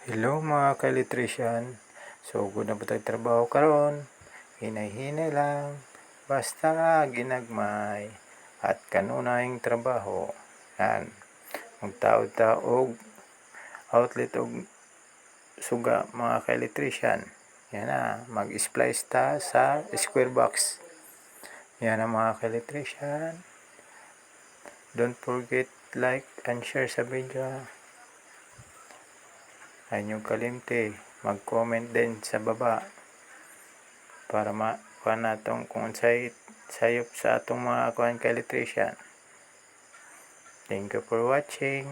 Hello mga ka-electrician. So good na ba tayo trabaho karon? Hinay-hinay lang. Basta ginagmay at kanunayang trabaho. Yan. Magtaod-taog outlet og suga mga ka-electrician. Yan na. Mag-splice ta sa square box. Yan na mga ka-electrician. Don't forget like and share sa video. Ay niyong kalimti, mag-comment din sa baba para makuha natong kung sayop sa atong mga kuhan ka electrician. Thank you for watching.